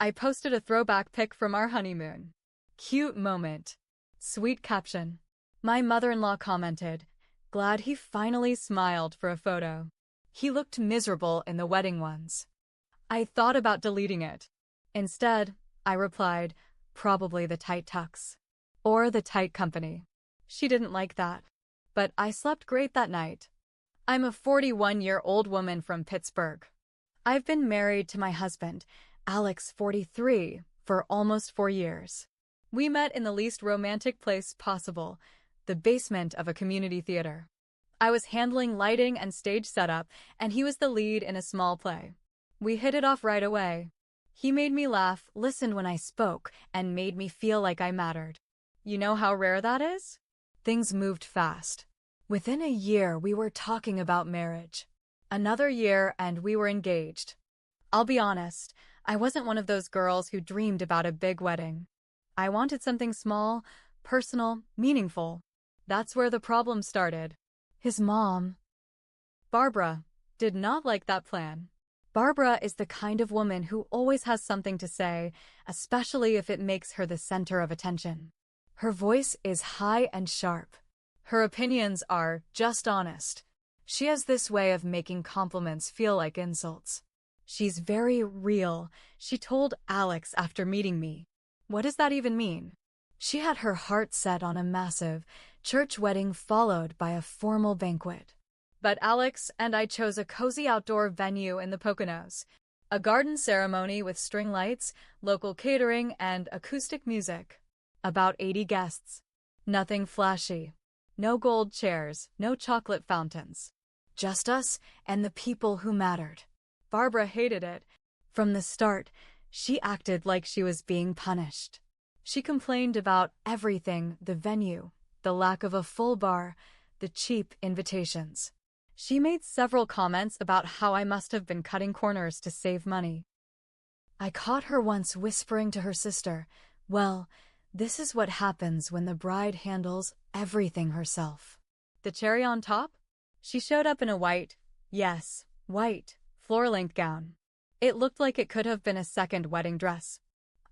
I posted a throwback pic from our honeymoon. Cute moment. Sweet caption. My mother-in-law commented, "Glad he finally smiled for a photo. He looked miserable in the wedding ones." I thought about deleting it. Instead, I replied, "Probably the tight tux. Or the tight company." She didn't like that. But I slept great that night. I'm a 41-year-old woman from Pittsburgh. I've been married to my husband, Alex, 43, for almost 4 years. We met in the least romantic place possible, the basement of a community theater. I was handling lighting and stage setup, and he was the lead in a small play. We hit it off right away. He made me laugh, listened when I spoke, and made me feel like I mattered. You know how rare that is? Things moved fast. Within a year, we were talking about marriage. Another year, and we were engaged. I'll be honest, I wasn't one of those girls who dreamed about a big wedding. I wanted something small, personal, meaningful. That's where the problem started. His mom, Barbara, did not like that plan. Barbara is the kind of woman who always has something to say, especially if it makes her the center of attention. Her voice is high and sharp. Her opinions are just honest. She has this way of making compliments feel like insults. She's very real, she told Alex after meeting me. What does that even mean? She had her heart set on a massive church wedding followed by a formal banquet. But Alex and I chose a cozy outdoor venue in the Poconos, a garden ceremony with string lights, local catering, and acoustic music. About 80 guests. Nothing flashy. No gold chairs, no chocolate fountains. Just us and the people who mattered. Barbara hated it. From the start, she acted like she was being punished. She complained about everything: the venue, the lack of a full bar, the cheap invitations. She made several comments about how I must have been cutting corners to save money. I caught her once whispering to her sister, "Well, this is what happens when the bride handles everything herself." The cherry on top? She showed up in a white, yes, white, floor-length gown. It looked like it could have been a second wedding dress.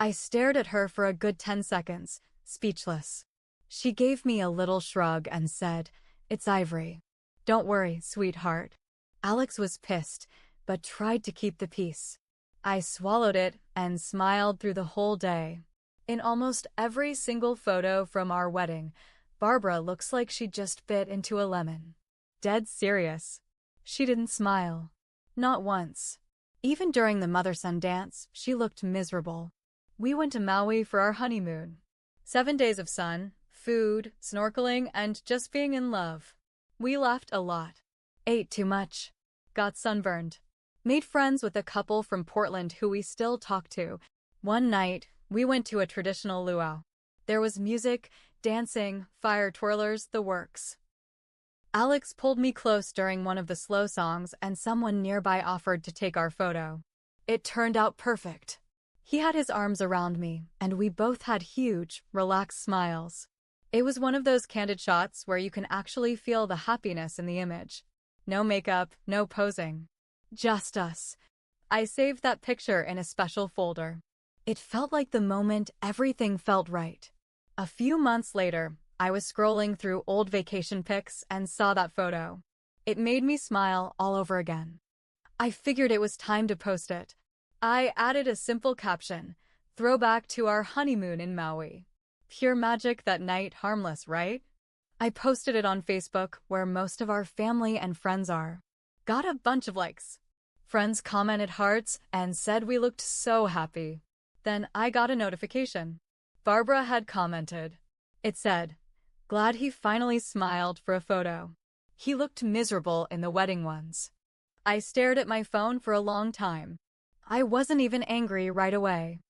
I stared at her for a good 10 seconds, speechless. She gave me a little shrug and said, "It's ivory. Don't worry, sweetheart." Alex was pissed, but tried to keep the peace. I swallowed it and smiled through the whole day. In almost every single photo from our wedding, Barbara looks like she just bit into a lemon. Dead serious. She didn't smile. Not once. Even during the mother-son dance, she looked miserable. We went to Maui for our honeymoon. 7 days of sun, food, snorkeling, and just being in love. We laughed a lot. Ate too much. Got sunburned. Made friends with a couple from Portland who we still talk to. One night, we went to a traditional luau. There was music, dancing, fire twirlers, the works. Alex pulled me close during one of the slow songs, and someone nearby offered to take our photo. It turned out perfect. He had his arms around me, and we both had huge, relaxed smiles. It was one of those candid shots where you can actually feel the happiness in the image. No makeup, no posing. Just us. I saved that picture in a special folder. It felt like the moment everything felt right. A few months later, I was scrolling through old vacation pics and saw that photo. It made me smile all over again. I figured it was time to post it. I added a simple caption, "Throwback to our honeymoon in Maui." Pure magic that night, harmless, right? I posted it on Facebook, where most of our family and friends are. Got a bunch of likes. Friends commented hearts and said we looked so happy. Then I got a notification. Barbara had commented. It said, "Glad he finally smiled for a photo. He looked miserable in the wedding ones." I stared at my phone for a long time. I wasn't even angry right away.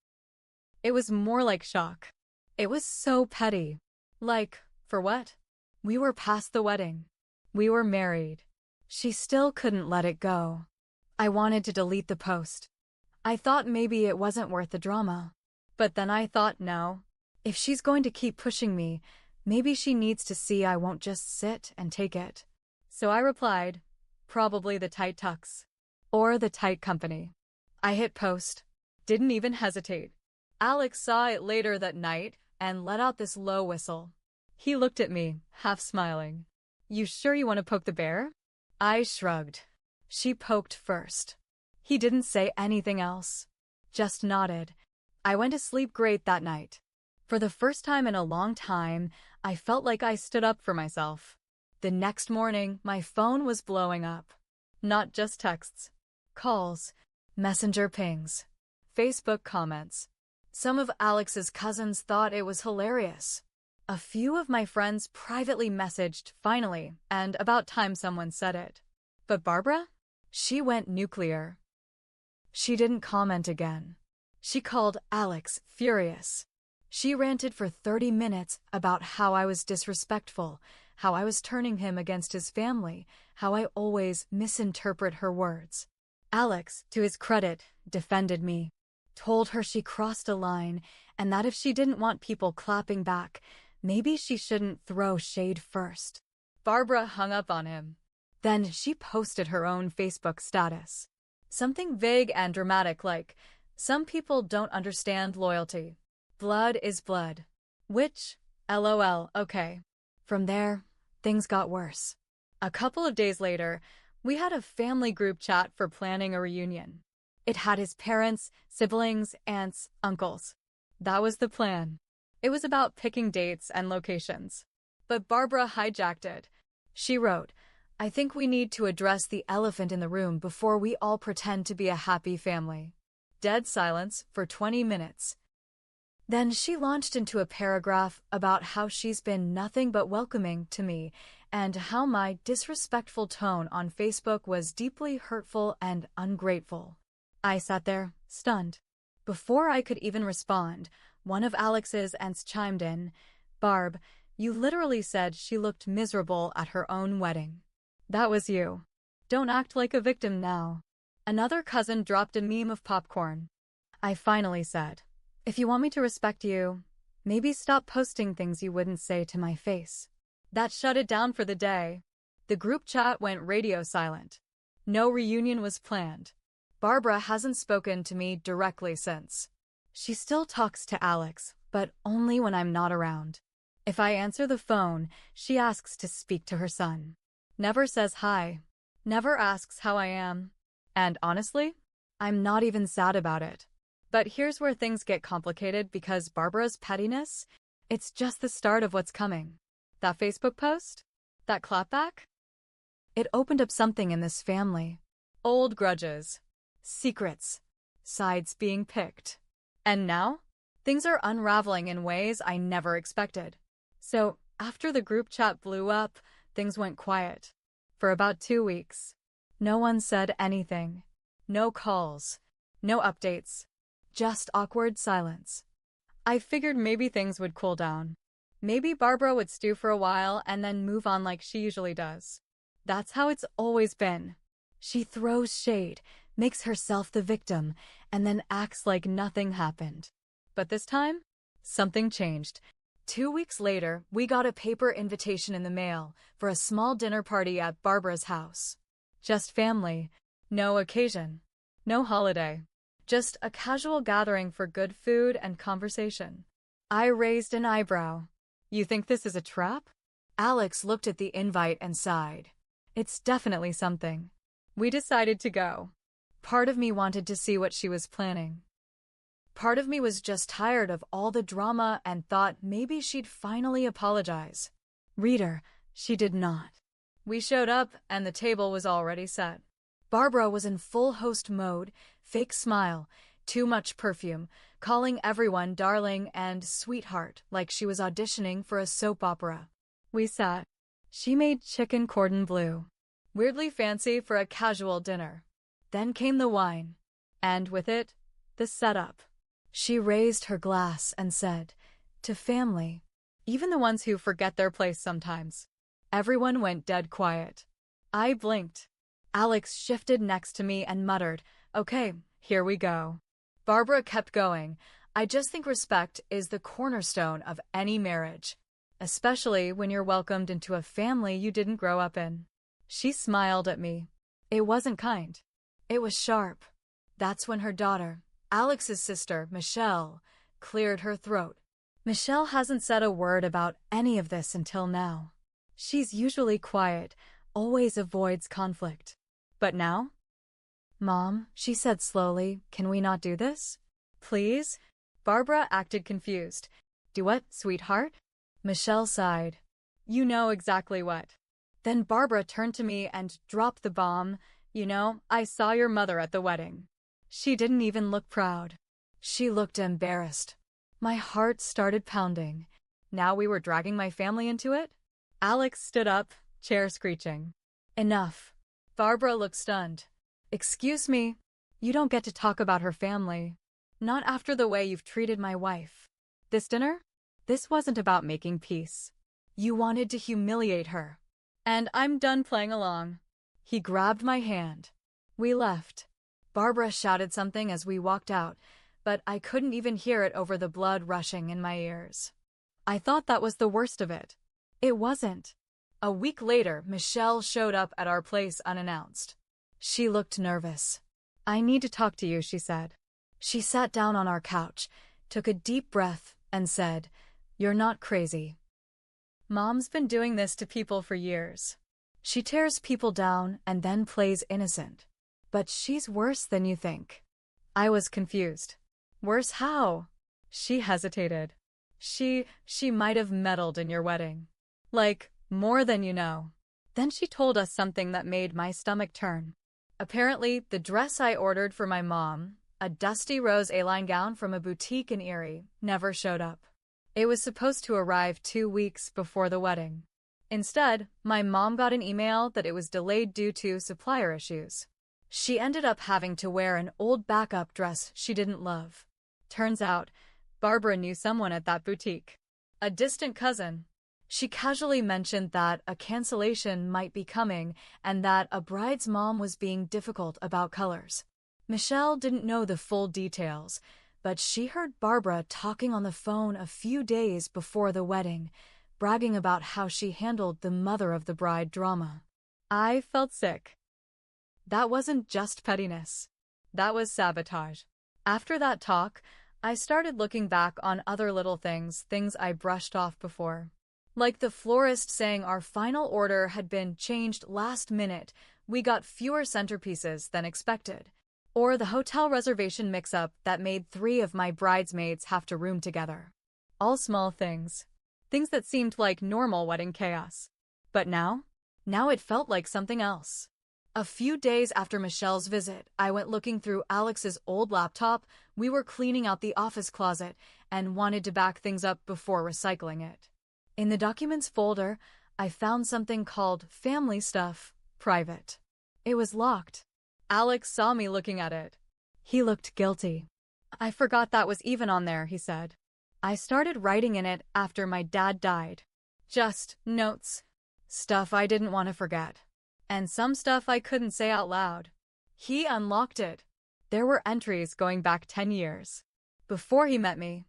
It was more like shock. It was so petty. Like, for what? We were past the wedding. We were married. She still couldn't let it go. I wanted to delete the post. I thought maybe it wasn't worth the drama. But then I thought, no. If she's going to keep pushing me, maybe she needs to see I won't just sit and take it. So I replied, "Probably the tight tux. Or the tight company." I hit post. Didn't even hesitate. Alex saw it later that night and let out this low whistle. He looked at me, half smiling. You sure you want to poke the bear? I shrugged. She poked first. He didn't say anything else. Just nodded. I went to sleep great that night. For the first time in a long time, I felt like I stood up for myself. The next morning, my phone was blowing up. Not just texts. Calls. Messenger pings. Facebook comments. Some of Alex's cousins thought it was hilarious. A few of my friends privately messaged, finally, and about time someone said it. But Barbara? She went nuclear. She didn't comment again. She called Alex furious. She ranted for 30 minutes about how I was disrespectful, how I was turning him against his family, how I always misinterpret her words. Alex, to his credit, defended me. Told her she crossed a line and that if she didn't want people clapping back, maybe she shouldn't throw shade first. Barbara hung up on him. Then she posted her own Facebook status. Something vague and dramatic like, "Some people don't understand loyalty. Blood is blood." Which, LOL, okay. From there, things got worse. A couple of days later, we had a family group chat for planning a reunion. It had his parents, siblings, aunts, uncles. That was the plan. It was about picking dates and locations. But Barbara hijacked it. She wrote, "I think we need to address the elephant in the room before we all pretend to be a happy family." Dead silence for 20 minutes. Then she launched into a paragraph about how she's been nothing but welcoming to me and how my disrespectful tone on Facebook was deeply hurtful and ungrateful. I sat there, stunned. Before I could even respond, one of Alex's aunts chimed in, "Barb, you literally said she looked miserable at her own wedding. That was you. Don't act like a victim now." Another cousin dropped a meme of popcorn. I finally said, "If you want me to respect you, maybe stop posting things you wouldn't say to my face." That shut it down for the day. The group chat went radio silent. No reunion was planned. Barbara hasn't spoken to me directly since. She still talks to Alex, but only when I'm not around. If I answer the phone, she asks to speak to her son. Never says hi. Never asks how I am. And honestly, I'm not even sad about it. But here's where things get complicated because Barbara's pettiness, it's just the start of what's coming. That Facebook post? That clapback? It opened up something in this family. Old grudges. Secrets. Sides being picked. And now, things are unraveling in ways I never expected. So, after the group chat blew up, things went quiet. For about 2 weeks. No one said anything. No calls. No updates. Just awkward silence. I figured maybe things would cool down. Maybe Barbara would stew for a while and then move on like she usually does. That's how it's always been. She throws shade, makes herself the victim, and then acts like nothing happened. But this time, something changed. 2 weeks later, we got a paper invitation in the mail for a small dinner party at Barbara's house. Just family. No occasion. No holiday. Just a casual gathering for good food and conversation. I raised an eyebrow. You think this is a trap? Alex looked at the invite and sighed. It's definitely something. We decided to go. Part of me wanted to see what she was planning. Part of me was just tired of all the drama and thought maybe she'd finally apologize. Reader, she did not. We showed up and the table was already set. Barbara was in full host mode, fake smile, too much perfume, calling everyone darling and sweetheart like she was auditioning for a soap opera. We sat. She made chicken cordon bleu. Weirdly fancy for a casual dinner. Then came the wine. And with it, the setup. She raised her glass and said, "To family, even the ones who forget their place sometimes." Everyone went dead quiet. I blinked. Alex shifted next to me and muttered, "Okay, here we go." Barbara kept going. "I just think respect is the cornerstone of any marriage, especially when you're welcomed into a family you didn't grow up in." She smiled at me. It wasn't kind. It was sharp. That's when her daughter, Alex's sister, Michelle, cleared her throat. Michelle hasn't said a word about any of this until now. She's usually quiet, always avoids conflict. But now? Mom, she said slowly, can we not do this? Please? Barbara acted confused. Do what, sweetheart? Michelle sighed. You know exactly what. Then Barbara turned to me and dropped the bomb. You know, I saw your mother at the wedding. She didn't even look proud. She looked embarrassed. My heart started pounding. Now we were dragging my family into it? Alex stood up, chair screeching. Enough. Barbara looked stunned. Excuse me, you don't get to talk about her family. Not after the way you've treated my wife. This dinner? This wasn't about making peace. You wanted to humiliate her. And I'm done playing along. He grabbed my hand. We left. Barbara shouted something as we walked out, but I couldn't even hear it over the blood rushing in my ears. I thought that was the worst of it. It wasn't. A week later, Michelle showed up at our place unannounced. She looked nervous. I need to talk to you, she said. She sat down on our couch, took a deep breath, and said, You're not crazy. Mom's been doing this to people for years. She tears people down and then plays innocent. But she's worse than you think. I was confused. Worse how? She hesitated. She might have meddled in your wedding. Like, more than you know. Then she told us something that made my stomach turn. Apparently, the dress I ordered for my mom, a dusty rose A-line gown from a boutique in Erie, never showed up. It was supposed to arrive 2 weeks before the wedding. Instead, my mom got an email that it was delayed due to supplier issues. She ended up having to wear an old backup dress she didn't love. Turns out, Barbara knew someone at that boutique. A distant cousin. She casually mentioned that a cancellation might be coming and that a bride's mom was being difficult about colors. Michelle didn't know the full details, but she heard Barbara talking on the phone a few days before the wedding, bragging about how she handled the mother of the bride drama. I felt sick. That wasn't just pettiness. That was sabotage. After that talk, I started looking back on other little things I brushed off before. Like the florist saying our final order had been changed last minute, we got fewer centerpieces than expected. Or the hotel reservation mix-up that made 3 of my bridesmaids have to room together. All small things. Things that seemed like normal wedding chaos. But now it felt like something else. A few days after Michelle's visit, I went looking through Alex's old laptop. We were cleaning out the office closet and wanted to back things up before recycling it. In the documents folder, I found something called Family Stuff, Private. It was locked. Alex saw me looking at it. He looked guilty. I forgot that was even on there, he said. I started writing in it after my dad died. Just notes. Stuff I didn't want to forget. And some stuff I couldn't say out loud. He unlocked it. There were entries going back 10 years. Before he met me.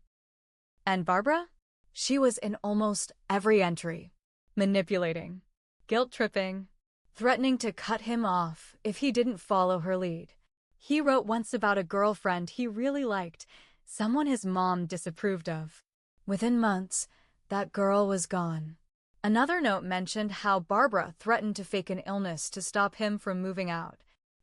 And Barbara? She was in almost every entry. Manipulating. Guilt-tripping. Threatening to cut him off if he didn't follow her lead. He wrote once about a girlfriend he really liked, someone his mom disapproved of. Within months, that girl was gone. Another note mentioned how Barbara threatened to fake an illness to stop him from moving out.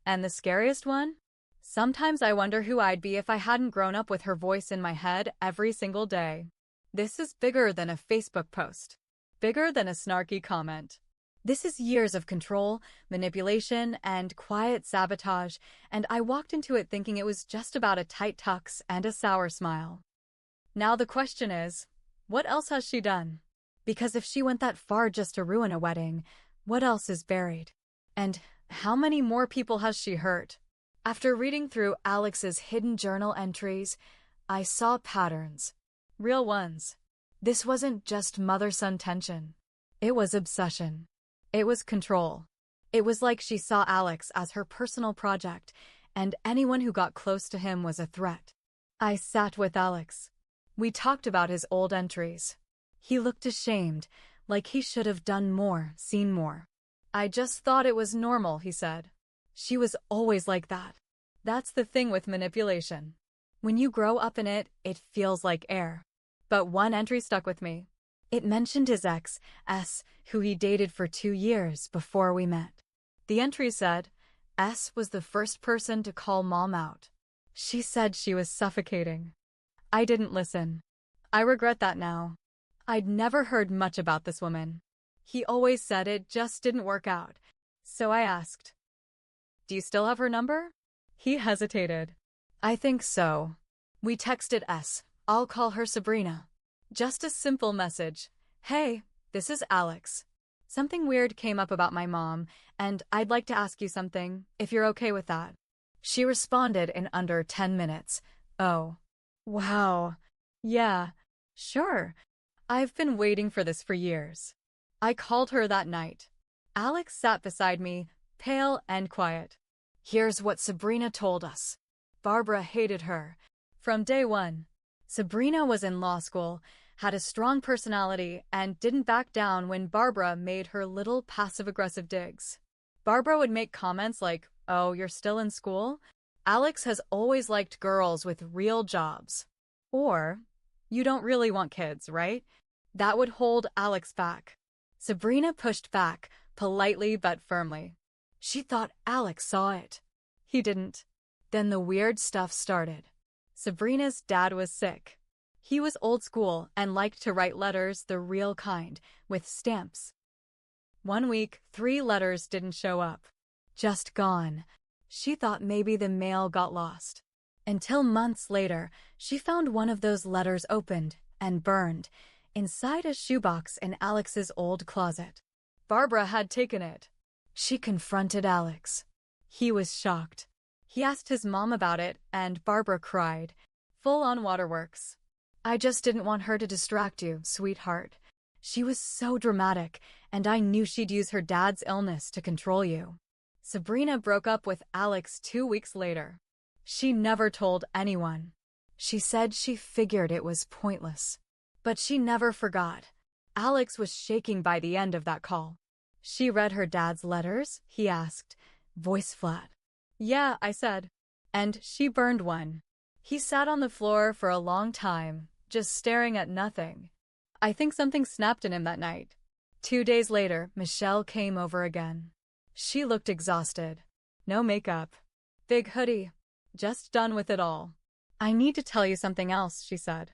And the scariest one? Sometimes I wonder who I'd be if I hadn't grown up with her voice in my head every single day. This is bigger than a Facebook post. Bigger than a snarky comment. This is years of control, manipulation, and quiet sabotage, and I walked into it thinking it was just about a tight tux and a sour smile. Now the question is, what else has she done? Because if she went that far just to ruin a wedding, what else is buried? And how many more people has she hurt? After reading through Alex's hidden journal entries, I saw patterns. Real ones. This wasn't just mother-son tension. It was obsession. It was control. It was like she saw Alex as her personal project, and anyone who got close to him was a threat. I sat with Alex. We talked about his old entries. He looked ashamed, like he should have done more, seen more. I just thought it was normal, he said. She was always like that. That's the thing with manipulation. When you grow up in it, it feels like air. But one entry stuck with me. It mentioned his ex, S, who he dated for 2 years before we met. The entry said, S was the first person to call Mom out. She said she was suffocating. I didn't listen. I regret that now. I'd never heard much about this woman. He always said it just didn't work out. So I asked, "Do you still have her number?" He hesitated. "I think so." We texted S. I'll call her Sabrina. Just a simple message. "Hey, this is Alex. Something weird came up about my mom, and I'd like to ask you something, if you're okay with that." She responded in under 10 minutes. "Oh. Wow. Yeah. Sure. I've been waiting for this for years." I called her that night. Alex sat beside me, pale and quiet. "Here's what Sabrina told us. Barbara hated her. From day one. Sabrina was in law school, had a strong personality, and didn't back down when Barbara made her little passive-aggressive digs. Barbara would make comments like, 'Oh, you're still in school? Alex has always liked girls with real jobs.' Or, 'You don't really want kids, right?' That would hold Alex back. Sabrina pushed back, politely but firmly. She thought Alex saw it. He didn't. Then the weird stuff started. Sabrina's dad was sick. He was old school and liked to write letters the real kind, with stamps. One week, 3 letters didn't show up. Just gone. She thought maybe the mail got lost. Until months later, she found one of those letters opened and burned inside a shoebox in Alex's old closet. Barbara had taken it. She confronted Alex. He was shocked. He asked his mom about it, and Barbara cried. Full-on waterworks. "I just didn't want her to distract you, sweetheart. She was so dramatic, and I knew she'd use her dad's illness to control you." Sabrina broke up with Alex 2 weeks later. She never told anyone. She said she figured it was pointless. But she never forgot. Alex was shaking by the end of that call. "She read her dad's letters?" he asked, voice flat. "Yeah," I said. "And she burned one." He sat on the floor for a long time, just staring at nothing. I think something snapped in him that night. 2 days later, Michelle came over again. She looked exhausted. No makeup. Big hoodie. Just done with it all. "I need to tell you something else," she said.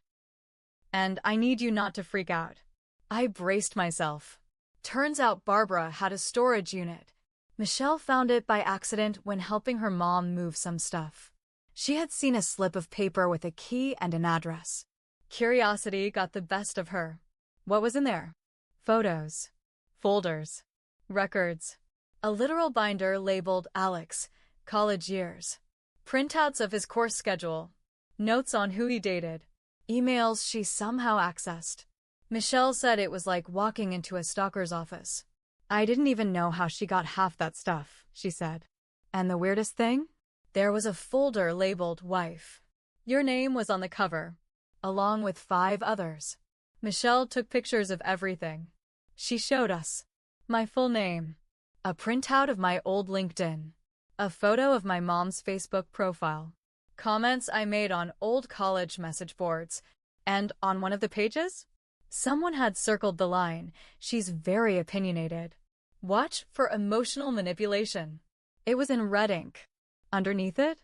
"And I need you not to freak out." I braced myself. Turns out Barbara had a storage unit. Michelle found it by accident when helping her mom move some stuff. She had seen a slip of paper with a key and an address. Curiosity got the best of her. What was in there? Photos. Folders. Records. A literal binder labeled Alex, college years. Printouts of his course schedule. Notes on who he dated. Emails she somehow accessed. Michelle said it was like walking into a stalker's office. "I didn't even know how she got half that stuff," she said. And the weirdest thing? There was a folder labeled Wife. Your name was on the cover, along with 5 others. Michelle took pictures of everything. She showed us. My full name. A printout of my old LinkedIn. A photo of my mom's Facebook profile. Comments I made on old college message boards. And on one of the pages, someone had circled the line, "She's very opinionated. Watch for emotional manipulation." It was in red ink. Underneath it,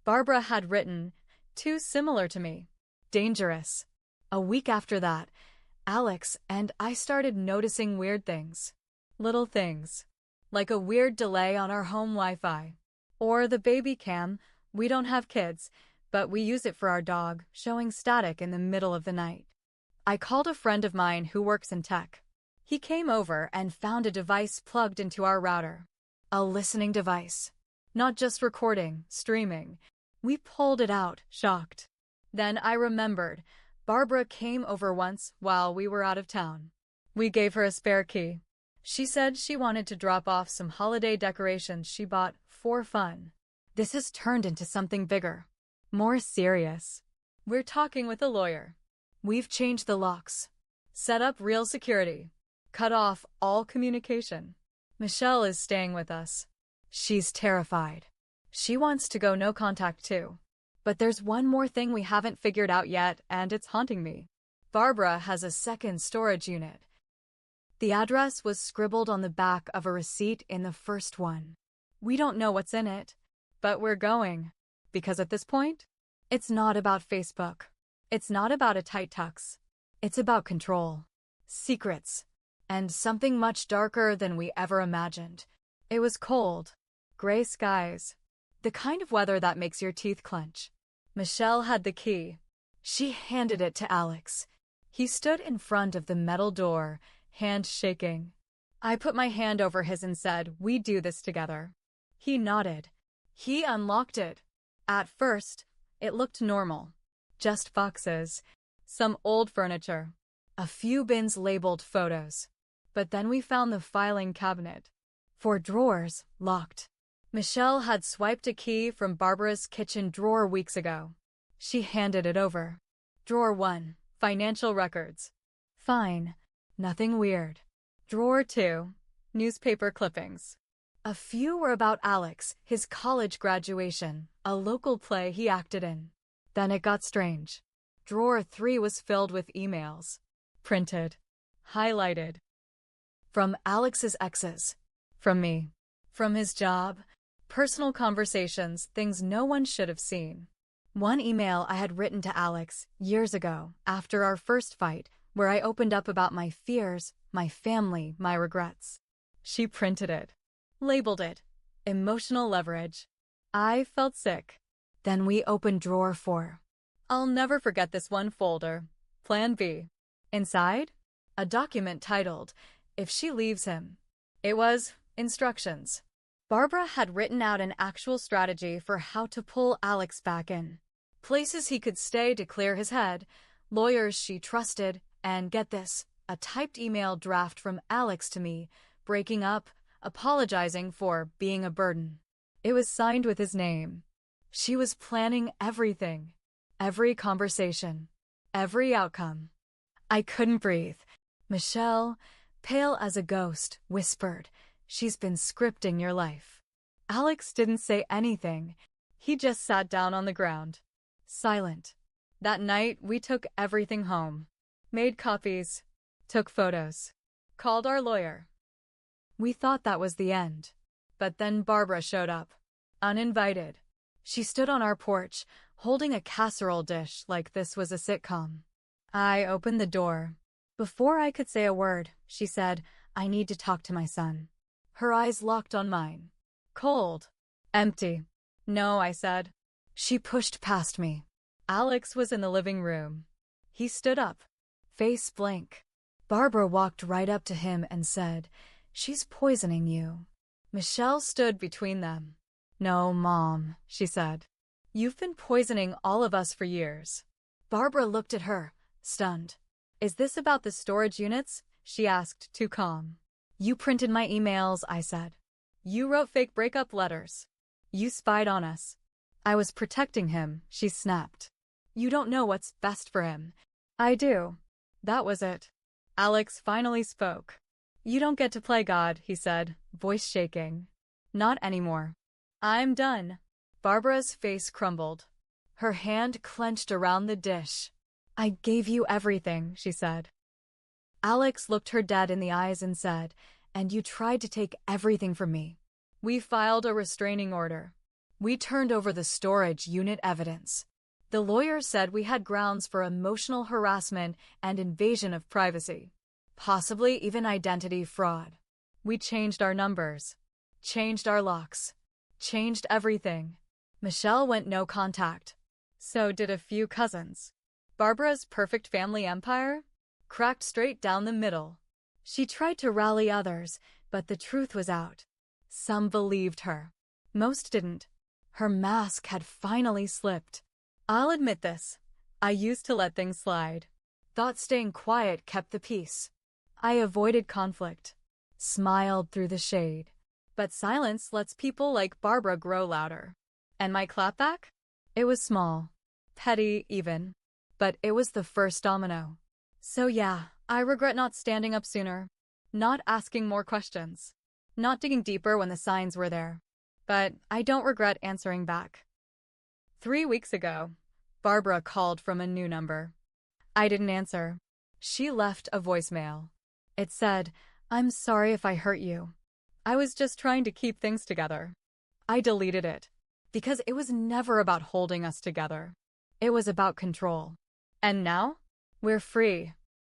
Barbara had written, "Too similar to me. Dangerous." A week after that, Alex and I started noticing weird things. Little things. Like a weird delay on our home Wi-Fi. Or the baby cam. We don't have kids, but we use it for our dog, showing static in the middle of the night. I called a friend of mine who works in tech. He came over and found a device plugged into our router. A listening device. Not just recording, streaming. We pulled it out, shocked. Then I remembered. Barbara came over once while we were out of town. We gave her a spare key. She said she wanted to drop off some holiday decorations she bought for fun. This has turned into something bigger. More serious. We're talking with a lawyer. We've changed the locks. Set up real security. Cut off all communication. Michelle is staying with us. She's terrified. She wants to go no contact too. But there's one more thing we haven't figured out yet, and it's haunting me. Barbara has a second storage unit. The address was scribbled on the back of a receipt in the first one. We don't know what's in it, but we're going. Because at this point, it's not about Facebook. It's not about a tight tux. It's about control, secrets, and something much darker than we ever imagined. It was cold, gray skies, the kind of weather that makes your teeth clench. Michelle had the key. She handed it to Alex. He stood in front of the metal door, hand shaking. I put my hand over his and said, "We do this together." He nodded. He unlocked it. At first, it looked normal. Just boxes, some old furniture, a few bins labeled photos. But then we found the filing cabinet. 4 drawers, locked. Michelle had swiped a key from Barbara's kitchen drawer weeks ago. She handed it over. Drawer 1, financial records. Fine, nothing weird. Drawer 2, newspaper clippings. A few were about Alex, his college graduation, a local play he acted in. Then it got strange. Drawer 3 was filled with emails. Printed. Highlighted. From Alex's exes. From me. From his job. Personal conversations, things no one should have seen. One email I had written to Alex years ago, after our first fight, where I opened up about my fears, my family, my regrets. She printed it. Labeled it. Emotional leverage. I felt sick. Then we opened drawer 4. I'll never forget this one folder. Plan B. Inside, a document titled, "If She Leaves Him." It was instructions. Barbara had written out an actual strategy for how to pull Alex back in. Places he could stay to clear his head, lawyers she trusted, and get this, a typed email draft from Alex to me, breaking up, apologizing for being a burden. It was signed with his name. She was planning everything. Every conversation. Every outcome. I couldn't breathe. Michelle, pale as a ghost, whispered, "She's been scripting your life." Alex didn't say anything. He just sat down on the ground. Silent. That night, we took everything home. Made copies. Took photos. Called our lawyer. We thought that was the end. But then Barbara showed up. Uninvited. She stood on our porch, holding a casserole dish like this was a sitcom. I opened the door. Before I could say a word, she said, "I need to talk to my son." Her eyes locked on mine. Cold. Empty. "No," I said. She pushed past me. Alex was in the living room. He stood up. Face blank. Barbara walked right up to him and said, "She's poisoning you." Michelle stood between them. "No, Mom," she said. "You've been poisoning all of us for years." Barbara looked at her, stunned. "Is this about the storage units?" she asked, too calm. "You printed my emails," I said. "You wrote fake breakup letters. You spied on us." "I was protecting him," she snapped. "You don't know what's best for him." "I do." That was it. Alex finally spoke. "You don't get to play God," he said, voice shaking. "Not anymore. I'm done." Barbara's face crumbled. Her hand clenched around the dish. "I gave you everything," she said. Alex looked her dead in the eyes and said, "And you tried to take everything from me." We filed a restraining order. We turned over the storage unit evidence. The lawyer said we had grounds for emotional harassment and invasion of privacy, possibly even identity fraud. We changed our numbers, changed our locks, changed everything. Michelle went no contact. So did a few cousins. Barbara's perfect family empire cracked straight down the middle. She tried to rally others, but the truth was out. Some believed her. Most didn't. Her mask had finally slipped. I'll admit this. I used to let things slide. Thought staying quiet kept the peace. I avoided conflict. Smiled through the shade. But silence lets people like Barbara grow louder. And my clapback? It was small. Petty, even. But it was the first domino. So yeah, I regret not standing up sooner. Not asking more questions. Not digging deeper when the signs were there. But I don't regret answering back. 3 weeks ago, Barbara called from a new number. I didn't answer. She left a voicemail. It said, "I'm sorry if I hurt you. I was just trying to keep things together." I deleted it because it was never about holding us together. It was about control. And now, we're free.